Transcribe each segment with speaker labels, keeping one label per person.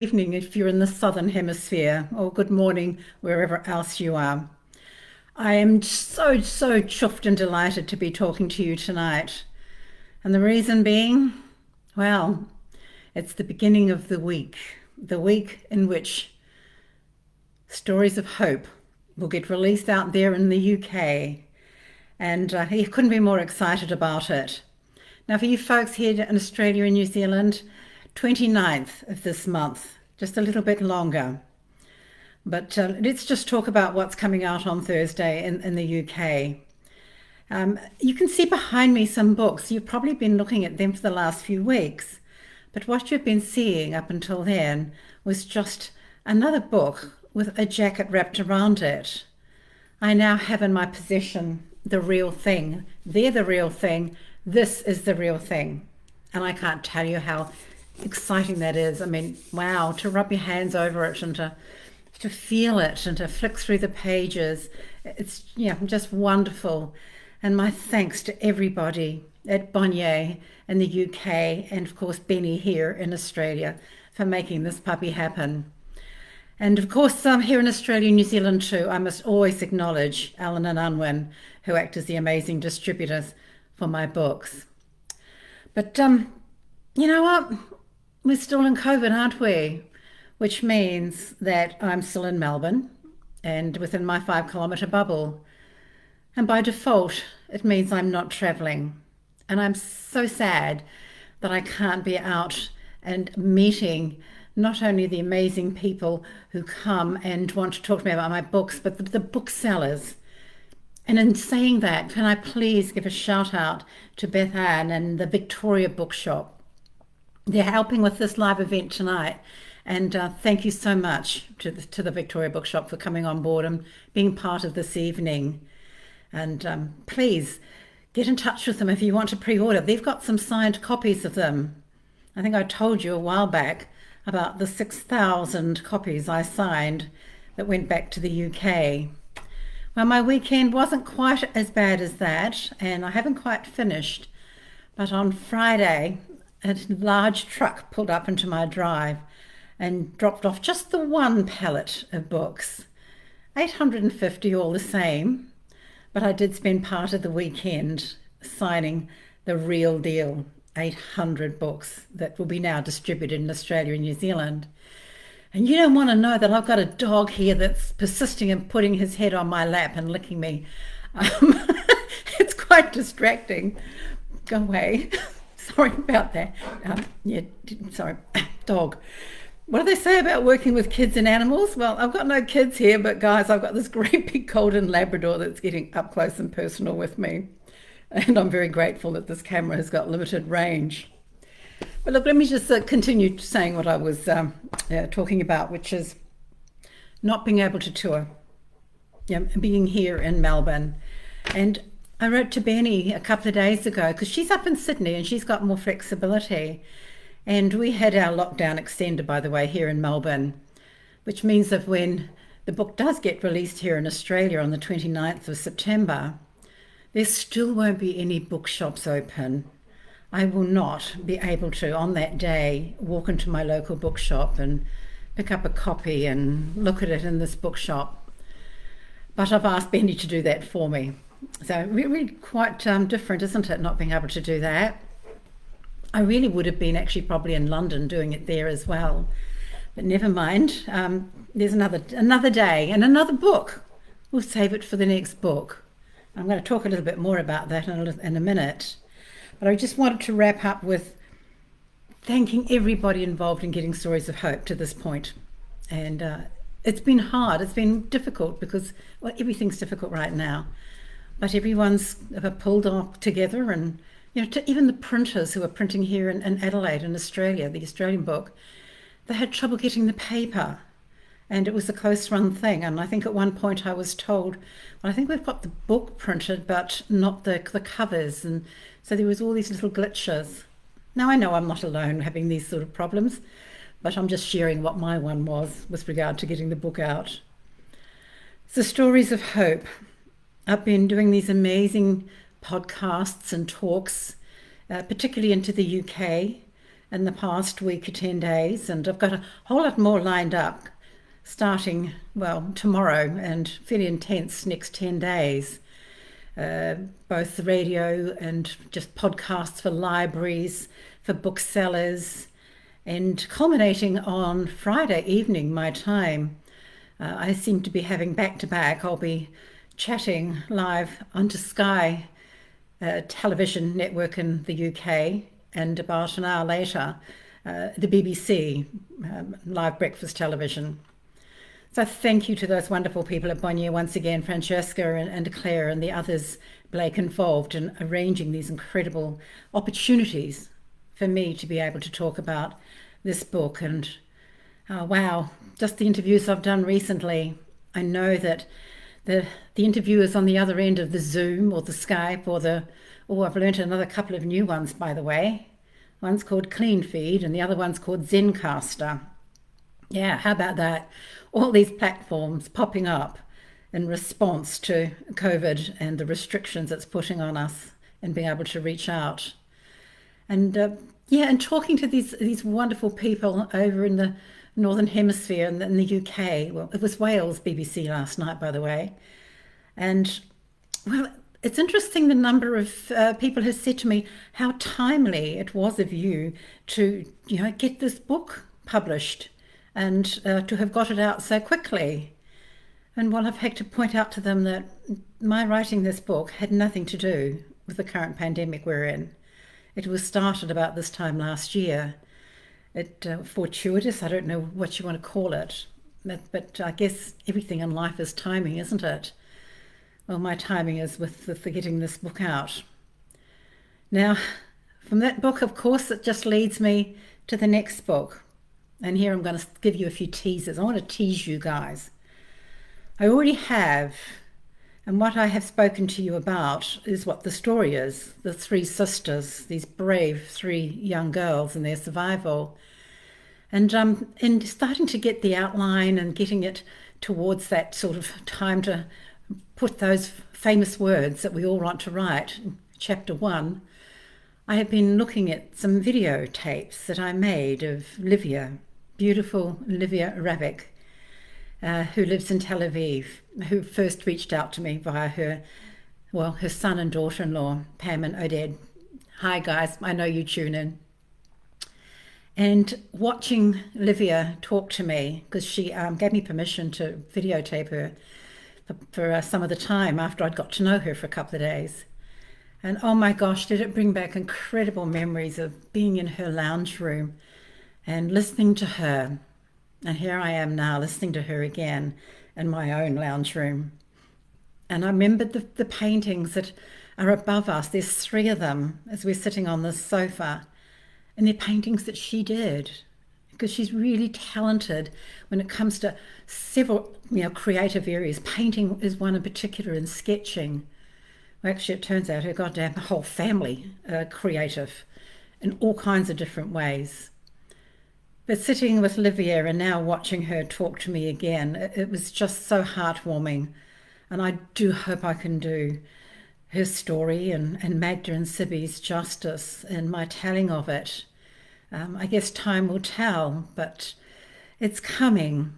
Speaker 1: Evening if you're in the Southern Hemisphere, or good morning wherever else you are. I am so chuffed and delighted to be talking to you tonight. And the reason being, well, it's the beginning of the week in which Stories of Hope will get released out there in the UK. And he couldn't be more excited about it. Now, for you folks here in Australia and New Zealand, 29th of this month, just a little bit longer. But let's just talk about what's coming out on Thursday in the UK. You can see behind me some books. You've probably been looking at them for the last few weeks. But what you've been seeing up until then was just another book with a jacket wrapped around it. I now have in my possession the real thing. They're the real thing. This is the real thing. And I can't tell you how exciting that is. I mean, wow, to rub your hands over it and to feel it and to flick through the pages. It's just wonderful. And my thanks to everybody at Bonnier in the UK and of course Benny here in Australia for making this puppy happen. And of course, here in Australia and New Zealand too, I must always acknowledge Alan and Unwin, who act as the amazing distributors for my books. But you know what? We're still in COVID, aren't we? Which means that I'm still in Melbourne and within my 5 kilometre bubble. And by default, it means I'm not travelling. And I'm so sad that I can't be out and meeting not only the amazing people who come and want to talk to me about my books, but the booksellers. And in saying that, can I please give a shout out to Beth Ann and the Victoria Bookshop? They're helping with this live event tonight. And thank you so much to the Victoria Bookshop for coming on board and being part of this evening. And please get in touch with them if you want to pre-order. They've got some signed copies of them. I think I told you a while back about the 6,000 copies I signed that went back to the UK. Well, my weekend wasn't quite as bad as that, and I haven't quite finished. But on Friday, a large truck pulled up into my drive and dropped off just the one pallet of books. 850 all the same, but I did spend part of the weekend signing the real deal, 800 books that will be now distributed in Australia and New Zealand. And you don't want to know that I've got a dog here that's persisting in putting his head on my lap and licking me. It's quite distracting. Go away. Sorry about that. Sorry. Dog. What do they say about working with kids and animals? Well, I've got no kids here, but guys, I've got this great big golden Labrador that's getting up close and personal with me. And I'm very grateful that this camera has got limited range. But look, let me just continue saying what I was talking about, which is not being able to tour, being here in Melbourne. And I wrote to Benny a couple of days ago because she's up in Sydney and she's got more flexibility. And we had our lockdown extended, by the way, here in Melbourne, which means that when the book does get released here in Australia on the 29th of September, there still won't be any bookshops open. I will not be able to, on that day, walk into my local bookshop and pick up a copy and look at it in this bookshop. But I've asked Benny to do that for me. So really quite different, isn't it, not being able to do that? I really would have been actually probably in London doing it there as well. But never mind. There's another day and another book. We'll save it for the next book. I'm going to talk a little bit more about that in a minute. But I just wanted to wrap up with thanking everybody involved in getting Stories of Hope to this point. And it's been hard. It's been difficult because, well, everything's difficult right now. But everyone's pulled off together and, even the printers who are printing here in Adelaide in Australia, the Australian book, they had trouble getting the paper. And it was a close run thing. And I think at one point I was told, well, I think we've got the book printed, but not the covers. And so there was all these little glitches. Now I know I'm not alone having these sort of problems, but I'm just sharing what my one was with regard to getting the book out. So Stories of Hope. I've been doing these amazing podcasts and talks, particularly into the UK in the past week or 10 days, and I've got a whole lot more lined up starting, well, tomorrow and fairly intense next 10 days. Both the radio and just podcasts for libraries, for booksellers, and culminating on Friday evening, my time. I seem to be having back to back. I'll be chatting live onto Sky television network in the UK, and about an hour later, the BBC live breakfast television. So thank you to those wonderful people at Bonnier once again, Francesca and Claire and the others, Blake, involved in arranging these incredible opportunities for me to be able to talk about this book. And wow, just the interviews I've done recently, I know that the interviewers on the other end of the Zoom or the Skype or I've learned another couple of new ones, by the way. One's called CleanFeed and the other one's called Zencaster. Yeah, how about that? All these platforms popping up in response to COVID and the restrictions it's putting on us and being able to reach out. And and talking to these wonderful people over in the Northern Hemisphere and in the UK. Well, it was Wales BBC last night, by the way. And well, it's interesting the number of people who said to me how timely it was of you to, get this book published and to have got it out so quickly. And well, I've had to point out to them that my writing this book had nothing to do with the current pandemic we're in. It was started about this time last year. Fortuitous, I don't know what you want to call it, but I guess everything in life is timing, isn't it? Well, my timing is with getting this book out. Now, from that book, of course, it just leads me to the next book. And here I'm going to give you a few teasers. I want to tease you guys. I already have, and what I have spoken to you about is what the story is. The three sisters, these brave three young girls and their survival. And in starting to get the outline and getting it towards that sort of time to put those famous words that we all want to write, chapter 1, I have been looking at some videotapes that I made of Livia, beautiful Livia Ravik, who lives in Tel Aviv, who first reached out to me via her son and daughter-in-law, Pam and Oded. Hi guys, I know you tune in. And watching Livia talk to me, because she gave me permission to videotape her for some of the time after I'd got to know her for a couple of days. And oh my gosh, did it bring back incredible memories of being in her lounge room and listening to her. And here I am now listening to her again in my own lounge room. And I remembered the paintings that are above us. There's 3 of them as we're sitting on this sofa. And they're paintings that she did, because she's really talented when it comes to several creative areas. Painting is one in particular, and sketching. Well, actually, it turns out her goddamn whole family are creative in all kinds of different ways. But sitting with Livia and now watching her talk to me again, it was just so heartwarming. And I do hope I can do her story and Magda and Sibby's justice in my telling of it. I guess time will tell, but it's coming.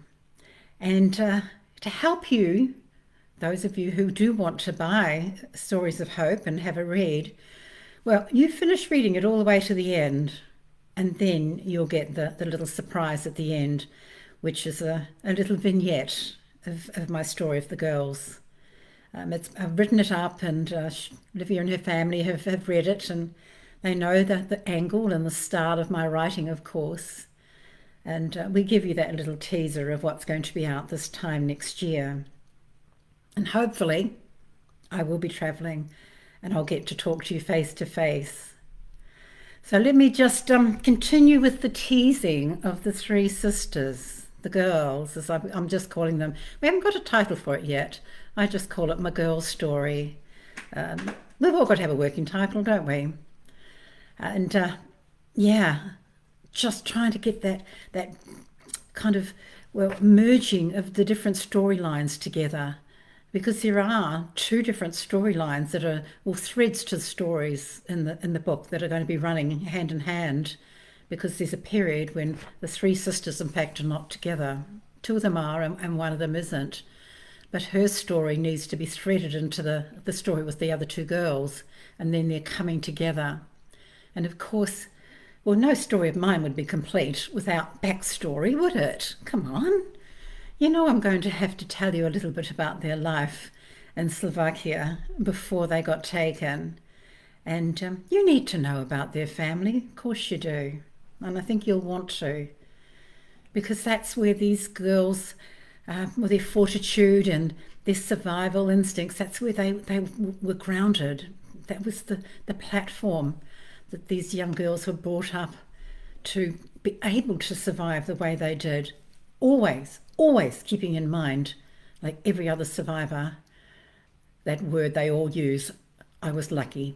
Speaker 1: And to help you, those of you who do want to buy Stories of Hope and have a read, well, you finish reading it all the way to the end, and then you'll get the little surprise at the end, which is a little vignette of my story of the girls. I've written it up, and Livia and her family have read it, and they know the angle and the style of my writing, of course. And we give you that little teaser of what's going to be out this time next year. And hopefully I will be travelling and I'll get to talk to you face to face. So let me just continue with the teasing of the 3 sisters, the girls, as I'm just calling them. We haven't got a title for it yet. I just call it My Girl Story. We've all got to have a working title, don't we? And just trying to get that kind of, merging of the different storylines together, because there are 2 different storylines that are, threads to the stories in the book that are going to be running hand in hand because there's a period when the three sisters, in fact, are not together. Two of them are, and one of them isn't. But her story needs to be threaded into the story with the other two girls, and then they're coming together. And of course, well, no story of mine would be complete without backstory, would it? Come on. You know, I'm going to have to tell you a little bit about their life in Slovakia before they got taken. And you need to know about their family, of course you do. And I think you'll want to, because that's where these girls, with their fortitude and their survival instincts, that's where they were grounded. That was the platform that these young girls were brought up to be able to survive the way they did. Always, always keeping in mind, like every other survivor, that word they all use, I was lucky.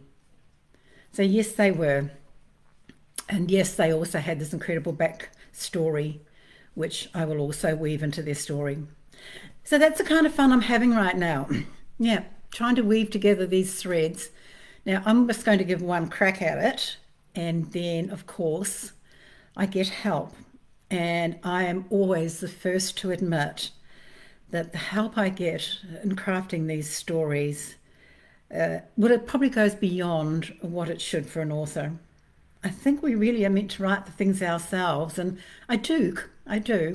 Speaker 1: So yes, they were. And yes, they also had this incredible backstory, which I will also weave into their story. So that's the kind of fun I'm having right now. Yeah, trying to weave together these threads. Now, I'm just going to give one crack at it. And then, of course, I get help. And I am always the first to admit that the help I get in crafting these stories, well, it probably goes beyond what it should for an author. I think we really are meant to write the things ourselves, and I do,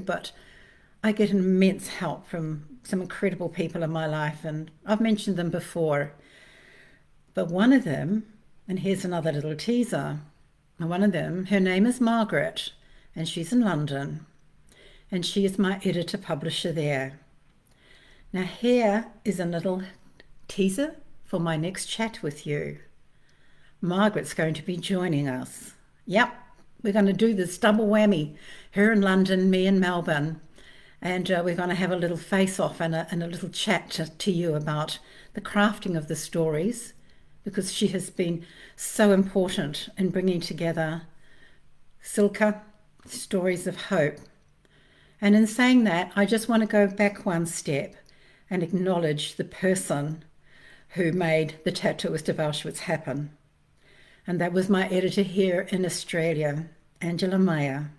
Speaker 1: but I get immense help from some incredible people in my life, and I've mentioned them before. But one of them, and here's another little teaser, one of them, her name is Margaret, and she's in London, and she is my editor-publisher there. Now here is a little teaser for my next chat with you. Margaret's going to be joining us. Yep, we're going to do this double whammy. Her in London, me in Melbourne. And we're going to have a little face-off and a little chat to you about the crafting of the stories, because she has been so important in bringing together Silka, stories of hope. And in saying that, I just want to go back one step and acknowledge the person who made the Tattooist of Auschwitz happen. And that was my editor here in Australia, Angela Meyer,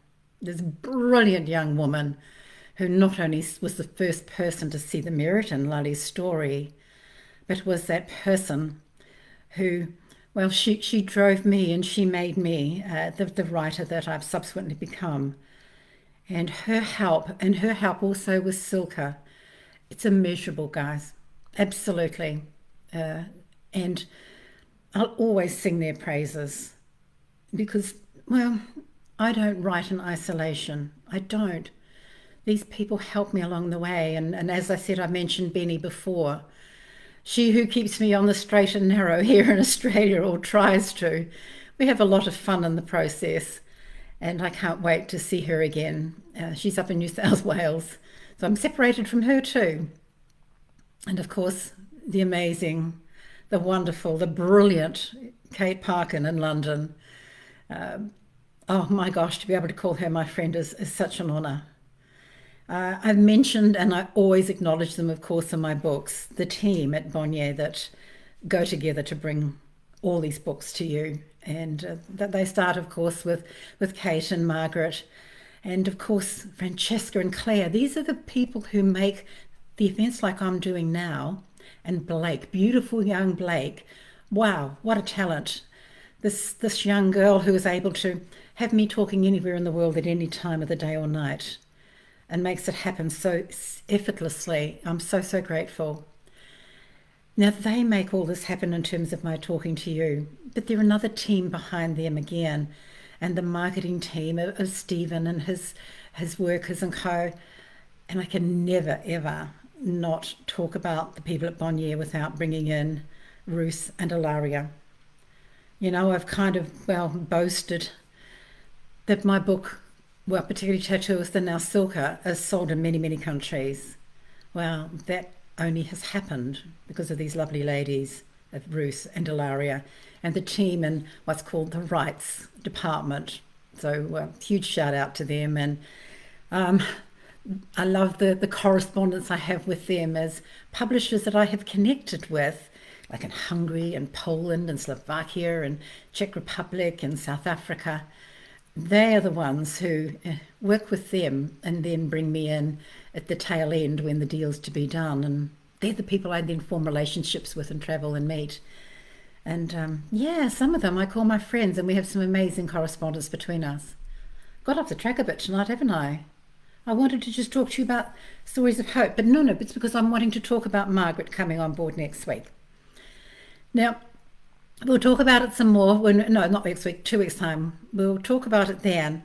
Speaker 1: this brilliant young woman who not only was the first person to see the merit in Lali's story, but was that person who, well, she drove me and she made me the writer that I've subsequently become. And her help also with Silka, it's immeasurable, guys, absolutely. And I'll always sing their praises because, well, I don't write in isolation. I don't. These people help me along the way. And as I said, I mentioned Benny before. She who keeps me on the straight and narrow here in Australia, or tries to. We have a lot of fun in the process. And I can't wait to see her again. She's up in New South Wales. So I'm separated from her too. And of course, the amazing, the wonderful, the brilliant Kate Parkin in London. Oh my gosh, to be able to call her my friend is such an honour. I've mentioned, and I always acknowledge them, of course, in my books, the team at Bonnier that go together to bring all these books to you. And that they start, of course, with Kate and Margaret, and of course, Francesca and Claire. These are the people who make the events like I'm doing now. And Blake, beautiful young Blake. Wow, what a talent. This young girl who is able to have me talking anywhere in the world at any time of the day or night and makes it happen so effortlessly. I'm so grateful. Now, they make all this happen in terms of my talking to you, but they're another team behind them again, and the marketing team of Stephen and his workers and co. And I can never, ever not talk about the people at Bonnier without bringing in Ruth and Ilaria. You know, I've kind of, well, boasted that my book, well, particularly Tattooist and now Silka, is sold in many countries. Well, that only has happened because of these lovely ladies of Ruth and Ilaria and the team in what's called the rights department. So huge shout out to them. And I love the correspondence I have with them as publishers that I have connected with, like in Hungary and Poland and Slovakia and Czech Republic and South Africa. they are the ones who work with them and then bring me in at the tail end when the deal's to be done. And they're the people I then form relationships with and travel and meet. And yeah, some of them I call my friends, and we have some amazing correspondence between us. Got off the track a bit tonight, haven't I? I wanted to just talk to you about stories of hope, but no, it's because I'm wanting to talk about Margaret coming on board next week. Now, we'll talk about it some more no, not next week, 2 weeks' time. We'll talk about it then.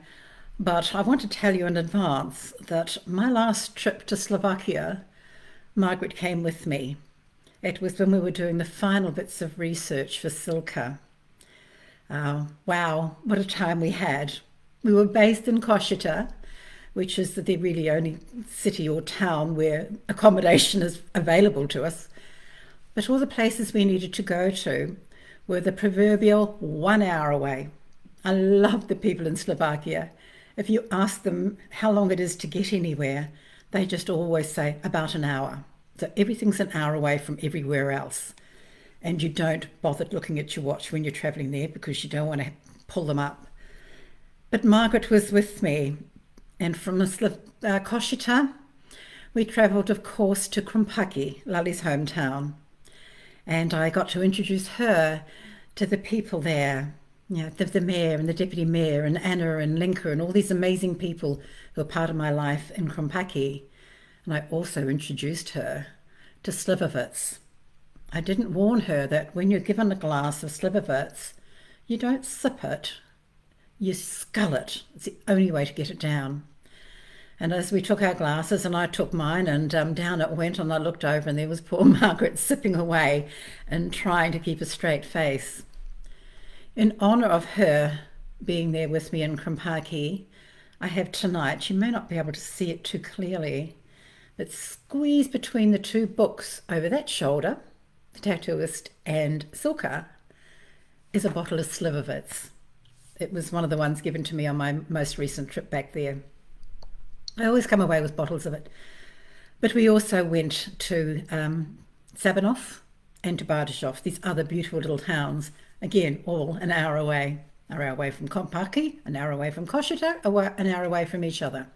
Speaker 1: But I want to tell you in advance that my last trip to Slovakia, Margaret came with me. It was when we were doing the final bits of research for Silka. Wow, what a time we had. We were based in Koshita, which is the really only city or town where accommodation is available to us. But all the places we needed to go to were the proverbial 1 hour away. I love the people in Slovakia. If you ask them how long it is to get anywhere, they just always say about an hour. So everything's an hour away from everywhere else. And you don't bother looking at your watch when you're travelling there because you don't want to pull them up. But Margaret was with me. And from Koshita, we travelled, of course, to Krumpaki, Lali's hometown. And I got to introduce her to the people there, the mayor and the deputy mayor and Anna and Linka and all these amazing people who are part of my life in Krumpaki. And I also introduced her to Slivovitz. I didn't warn her that when you're given a glass of Slivovitz, you don't sip it, you scull it. It's the only way to get it down. And as we took our glasses, and I took mine, and down it went, and I looked over, and there was poor Margaret sipping away and trying to keep a straight face. In honour of her being there with me in Krumpaki, I have tonight, you may not be able to see it too clearly, but squeezed between the two books over that shoulder, The Tattooist and Silka, is a bottle of Slivovitz. It was one of the ones given to me on my most recent trip back there. I always come away with bottles of it. But we also went to Sabanov and to Bardashov, these other beautiful little towns, again, all an hour away from Krumpaki, an hour away from Koshita, an hour away from each other.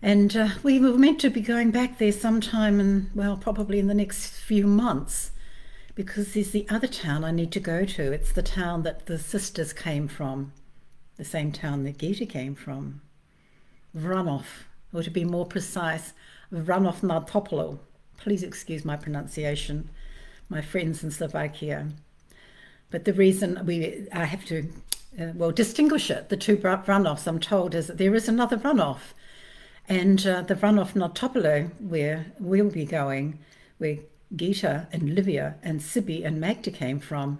Speaker 1: And we were meant to be going back there sometime probably in the next few months, because there's the other town I need to go to. It's the town that the sisters came from, the same town that Gita came from. Vranov, or to be more precise, Vranov nad Topolo. Please excuse my pronunciation, my friends in Slovakia. But the reason I have to, distinguish it, the two Vranovs, I'm told, is that there is another Vranov. And the Vranov nad Topolo, where we'll be going, where Gita and Livia and Sibi and Magda came from,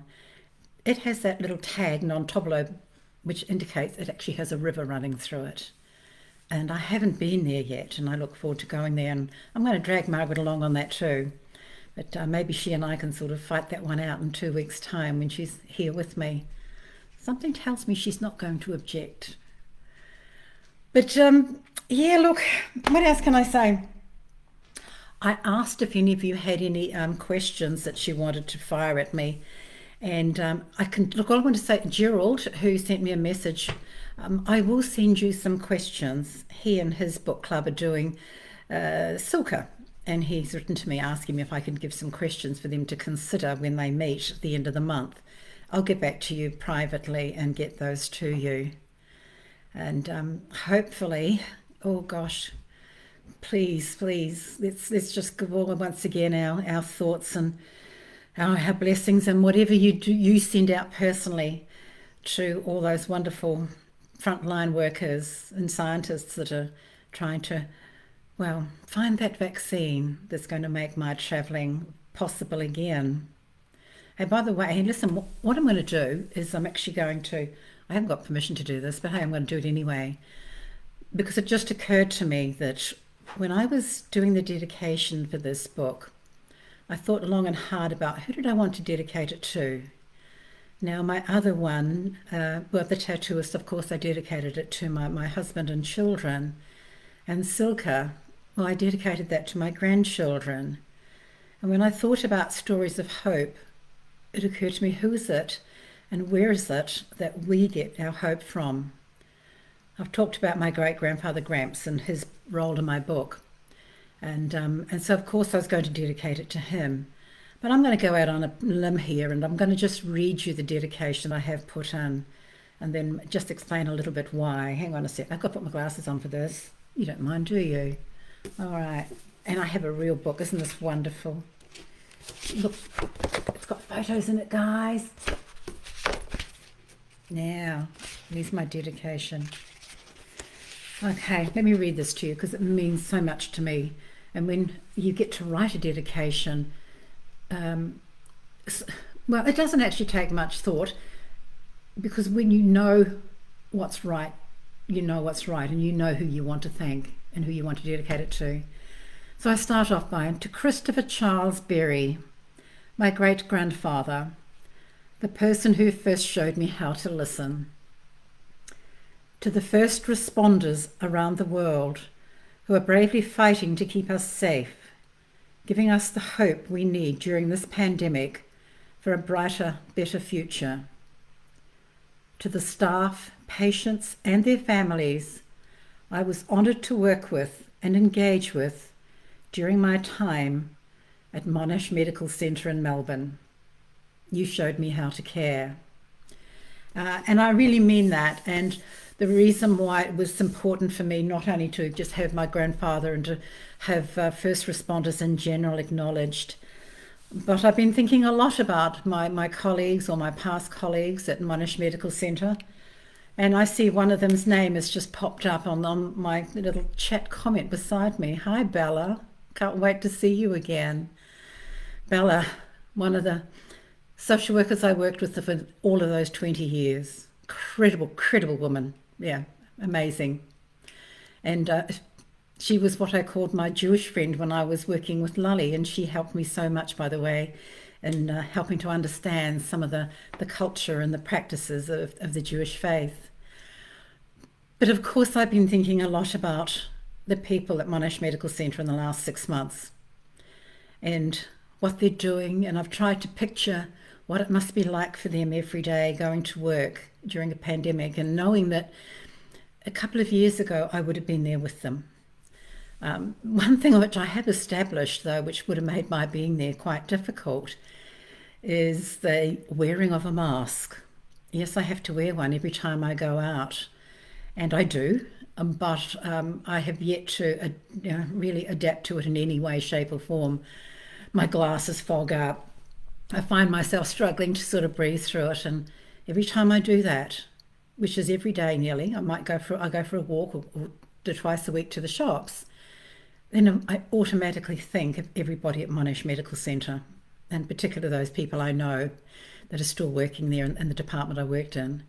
Speaker 1: it has that little tag, non Topolo, which indicates it actually has a river running through it. And I haven't been there yet, and I look forward to going there. And I'm going to drag Margaret along on that too. But maybe she and I can sort of fight that one out in 2 weeks' time when she's here with me. Something tells me she's not going to object. But yeah, look, what else can I say? I asked if any of you had any questions that she wanted to fire at me. And all I want to say, Gerald, who sent me a message, I will send you some questions. He and his book club are doing Silka, and he's written to me asking me if I could give some questions for them to consider when they meet at the end of the month. I'll get back to you privately and get those to you. And hopefully, oh gosh, please, let's just give all once again our thoughts and our blessings and whatever you send out personally to all those wonderful frontline workers and scientists that are trying to, find that vaccine that's going to make my travelling possible again. And by the way, hey, listen, what I'm going to do is I haven't got permission to do this, but hey, I'm going to do it anyway, because it just occurred to me that when I was doing the dedication for this book, I thought long and hard about who did I want to dedicate it to. Now, my other one, The Tattooist, of course, I dedicated it to my husband and children. And Silka, I dedicated that to my grandchildren. And when I thought about stories of hope, it occurred to me, who is it and where is it that we get our hope from? I've talked about my great-grandfather Gramps and his role in my book. And so, of course, I was going to dedicate it to him. But I'm going to go out on a limb here and I'm going to just read you the dedication I have put in and then just explain a little bit why. Hang on a sec. I've got to put my glasses on for this. You don't mind, do you? All right. And I have a real book. Isn't this wonderful? Look, it's got photos in it, guys. Now, here's my dedication. Okay, let me read this to you because it means so much to me. And when you get to write a dedication, well, it doesn't actually take much thought because when you know what's right, you know what's right and you know who you want to thank and who you want to dedicate it to. So I start off by, to Christopher Charles Berry, my great-grandfather, the person who first showed me how to listen. To the first responders around the world who are bravely fighting to keep us safe, giving us the hope we need during this pandemic for a brighter, better future. To the staff, patients, and their families I was honoured to work with and engage with during my time at Monash Medical Centre in Melbourne. You showed me how to care. And I really mean that. And the reason why it was important for me not only to just have my grandfather and to have first responders in general acknowledged, but I've been thinking a lot about my colleagues or my past colleagues at Monash Medical Centre. And I see one of them's name has just popped up on my little chat comment beside me. Hi, Bella. Can't wait to see you again. Bella, one of the social workers I worked with for all of those 20 years. Credible woman. Yeah, amazing. And she was what I called my Jewish friend when I was working with Lully, and she helped me so much, by the way, in helping to understand some of the culture and the practices of the Jewish faith. But of course, I've been thinking a lot about the people at Monash Medical Centre in the last 6 months and what they're doing, and I've tried to picture what it must be like for them every day going to work during a pandemic and knowing that a couple of years ago I would have been there with them. One thing which I have established, though, which would have made my being there quite difficult, is the wearing of a mask. Yes, I have to wear one every time I go out, and I do, but I have yet to really adapt to it in any way, shape or form. My glasses fog up. I find myself struggling to sort of breathe through it, and every time I do that, which is every day nearly, I go for a walk or twice a week to the shops, then I automatically think of everybody at Monash Medical Centre, and particularly those people I know that are still working there in the department I worked in.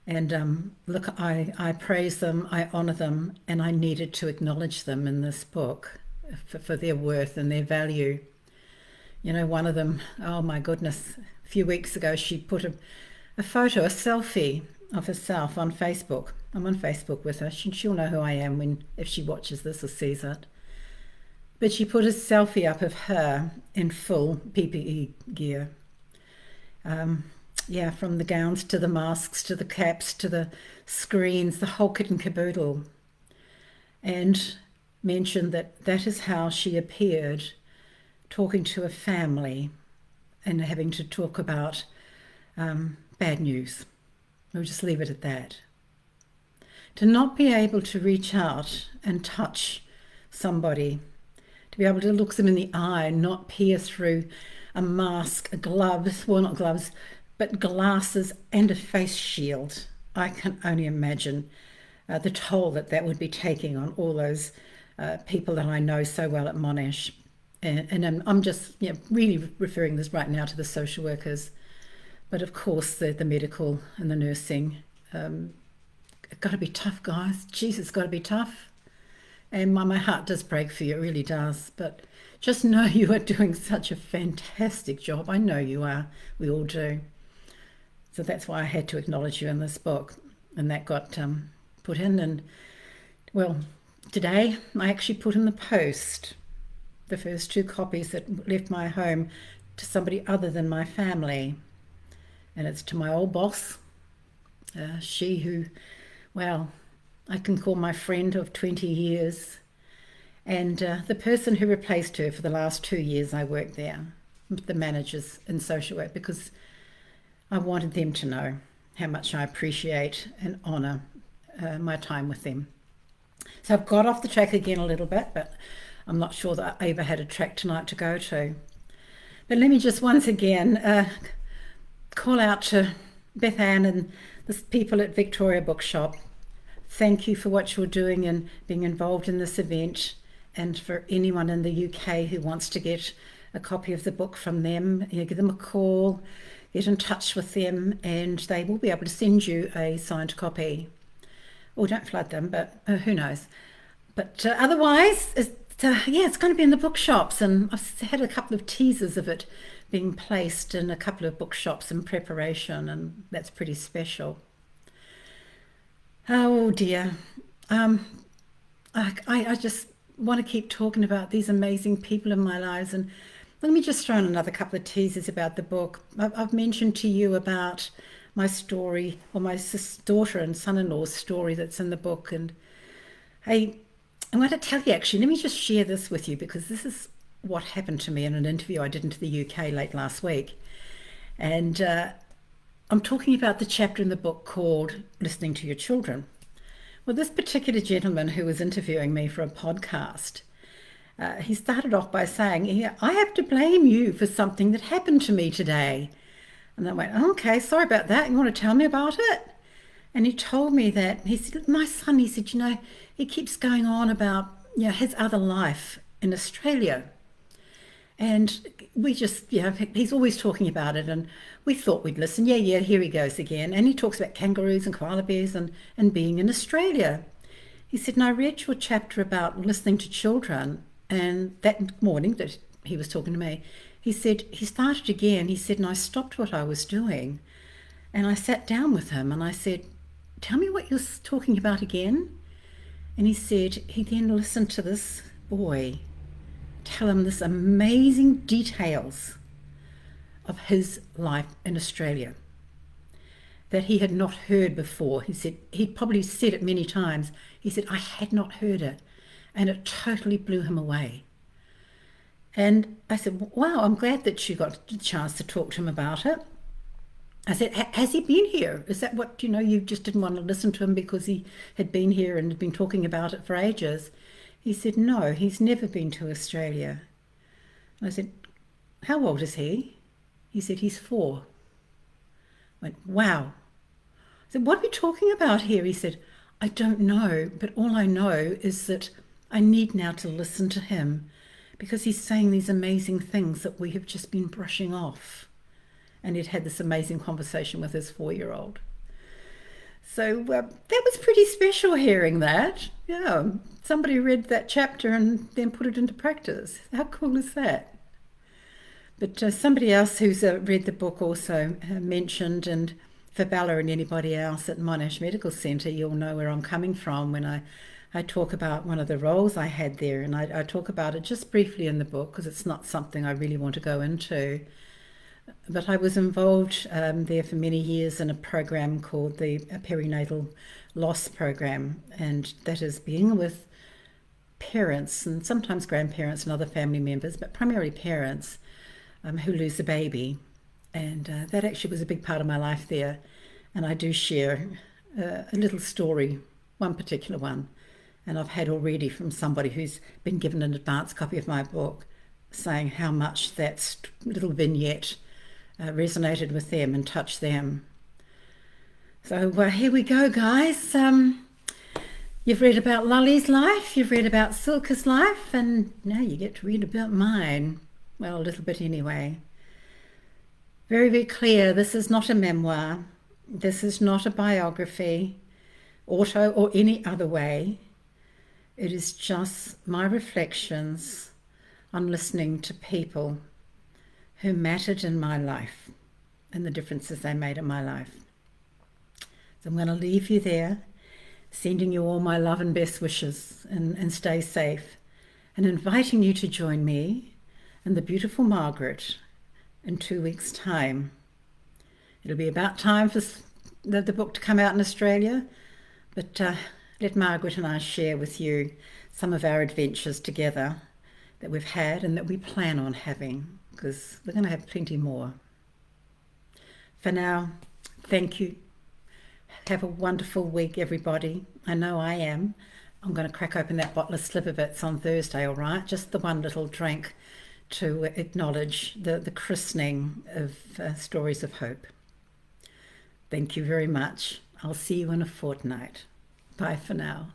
Speaker 1: And look, I praise them, I honour them, and I needed to acknowledge them in this book for their worth and their value. You know, one of them, oh my goodness, a few weeks ago she put a photo, a selfie of herself on Facebook. I'm on Facebook with her. She'll know who I am if she watches this or sees it. But she put a selfie up of her in full PPE gear. From the gowns to the masks to the caps to the screens, the whole kit and caboodle. And mentioned that is how she appeared talking to a family and having to talk about bad news. We'll just leave it at that. To not be able to reach out and touch somebody, to be able to look them in the eye and not peer through a mask, gloves, well, not gloves, but glasses and a face shield. I can only imagine the toll that would be taking on all those people that I know so well at Monash. And I'm just really referring this right now to the social workers, but of course the medical and the nursing. It's got to be tough, guys. Jeez, it's got to be tough. And my heart does break for you, it really does. But just know you are doing such a fantastic job. I know you are. We all do. So that's why I had to acknowledge you in this book. And that got put in. And, well, today I actually put in the post the first 2 copies that left my home to somebody other than my family. And it's to my old boss, she who, well, I can call my friend of 20 years, and the person who replaced her for the last 2 years I worked there, the managers in social work, because I wanted them to know how much I appreciate and honour my time with them. So I've got off the track again a little bit, but I'm not sure that I ever had a track tonight to go to. But let me just once again call out to Beth Ann and the people at Victoria Bookshop. Thank you for what you're doing and being involved in this event, and for anyone in the UK who wants to get a copy of the book from them, give them a call, get in touch with them, and they will be able to send you a signed copy. Or don't flood them, but who knows. But otherwise, it's going to be in the bookshops, and I've had a couple of teasers of it being placed in a couple of bookshops in preparation, and that's pretty special. Oh dear. I just want to keep talking about these amazing people in my lives, and let me just throw in another couple of teasers about the book. I've mentioned to you about my story, or my daughter and son-in-law's story that's in the book, and I'm going to tell you, actually, let me just share this with you, because this is what happened to me in an interview I did into the UK late last week. And I'm talking about the chapter in the book called Listening to Your Children. Well, this particular gentleman who was interviewing me for a podcast, he started off by saying, I have to blame you for something that happened to me today. And I went, okay, sorry about that. You want to tell me about it? And he told me that, he said, my son, he said, he keeps going on about, his other life in Australia. And we just, he's always talking about it, and we thought we'd listen. Yeah, here he goes again. And he talks about kangaroos and koala bears and being in Australia. He said, and I read your chapter about listening to children, and that morning that he was talking to me, he said, he started again. He said, and I stopped what I was doing, and I sat down with him, and I said, tell me what you're talking about again. And he said, he then listened to this boy tell him this amazing details of his life in Australia that he had not heard before. He said, he'd probably said it many times. He said, I had not heard it, and it totally blew him away. And I said, wow, I'm glad that you got the chance to talk to him about it. I said, has he been here? Is that what, you just didn't want to listen to him because he had been here and had been talking about it for ages? He said, no, he's never been to Australia. I said, how old is he? He said, he's 4. I went, wow. I said, what are we talking about here? He said, I don't know, but all I know is that I need now to listen to him, because he's saying these amazing things that we have just been brushing off. And he'd had this amazing conversation with his 4-year-old. So that was pretty special hearing that. Yeah, somebody read that chapter and then put it into practice. How cool is that? But somebody else who's read the book also mentioned, and for Bella and anybody else at Monash Medical Centre, you'll know where I'm coming from when I talk about one of the roles I had there, and I talk about it just briefly in the book because it's not something I really want to go into. But I was involved there for many years in a program called the Perinatal Loss Program, and that is being with parents and sometimes grandparents and other family members, but primarily parents who lose a baby. And that actually was a big part of my life there. And I do share a little story, one particular one, and I've had already from somebody who's been given an advance copy of my book saying how much that little vignette resonated with them and touched them. So here we go, guys. You've read about Lully's life, you've read about Silka's life, and now you get to read about mine. Well, a little bit anyway. Very, very clear, this is not a memoir. This is not a biography, auto or any other way. It is just my reflections on listening to people who mattered in my life and the differences they made in my life. So I'm going to leave you there, sending you all my love and best wishes, and stay safe, and inviting you to join me and the beautiful Margaret in 2 weeks' time. It'll be about time for the book to come out in Australia, but let Margaret and I share with you some of our adventures together that we've had and that we plan on having, because we're going to have plenty more. For now, thank you. Have a wonderful week, everybody. I know I am. I'm going to crack open that bottle of Slivovitz on Thursday, all right? Just the one little drink to acknowledge the christening of Stories of Hope. Thank you very much. I'll see you in a fortnight. Bye for now.